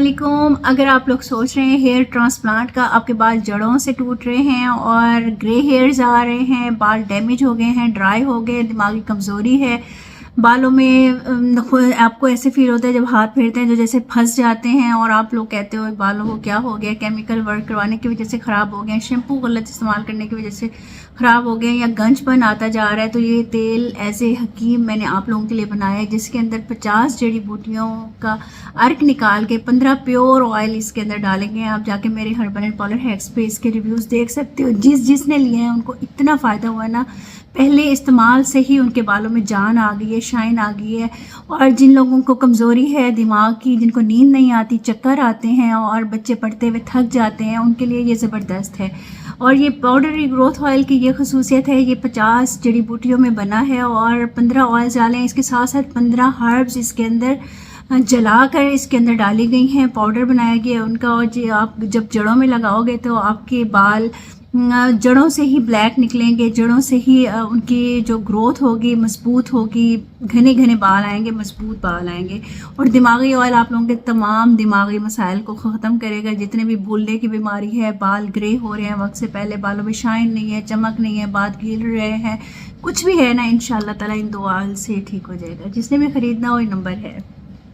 अस्सलामुअलैकुम। अगर आप लोग सोच रहे हैं हेयर ट्रांसप्लांट का, आपके बाल जड़ों से टूट रहे हैं और ग्रे हेयर्स आ रहे हैं, बाल डैमेज हो गए हैं, ड्राई हो गए, दिमागी कमज़ोरी है बालों में, आपको ऐसे फील होता है जब हाथ फेरते हैं जो जैसे फंस जाते हैं और आप लोग कहते हो बालों को क्या हो गया, केमिकल वर्क करवाने की वजह से ख़राब हो गए, शैम्पू गलत इस्तेमाल करने की वजह से ख़राब हो गए या गंजपन आता जा रहा है, तो ये तेल एज ए हकीम मैंने आप लोगों के लिए बनाया है, जिसके अंदर 50 जड़ी बूटियों का अर्क निकाल के 15 प्योर ऑयल इसके अंदर डालेंगे। आप जाके मेरे हर्बल एंड पॉलर हैक्स पे इसके रिव्यूज़ देख सकते हो। जिसने लिए हैं उनको इतना फ़ायदा हुआ है ना, पहले इस्तेमाल से ही उनके बालों में जान आ गई है, शाइन आ गई है। और जिन लोगों को कमज़ोरी है दिमाग की, जिनको नींद नहीं आती, चक्कर आते हैं और बच्चे पढ़ते हुए थक जाते हैं, उनके लिए ये ज़बरदस्त है। और ये पाउडरी ग्रोथ ऑयल की ये खसूसियत है, ये 50 जड़ी बूटियों में बना है और 15 ऑयल डालें, इसके साथ साथ 15 हर्ब्स इसके अंदर जला कर इसके अंदर डाली गई हैं, पाउडर बनाया गया है उनका। और जी आप जब जड़ों में लगाओगे तो आपके बाल जड़ों से ही ब्लैक निकलेंगे, जड़ों से ही उनकी जो ग्रोथ होगी मजबूत होगी, घने घने बाल आएंगे, मजबूत बाल आएंगे। और दिमागी ऑयल आप लोगों के तमाम दिमागी मसाइल को ख़त्म करेगा। जितने भी भूलने की बीमारी है, बाल ग्रे हो रहे हैं वक्त से पहले, बालों में शाइन नहीं है, चमक नहीं है, बाल गिर रहे हैं, कुछ भी है ना, इंशाल्लाह ताला इन 2 ऑयल से ठीक हो जाएगा। जिसने भी ख़रीदना हो ये नंबर है।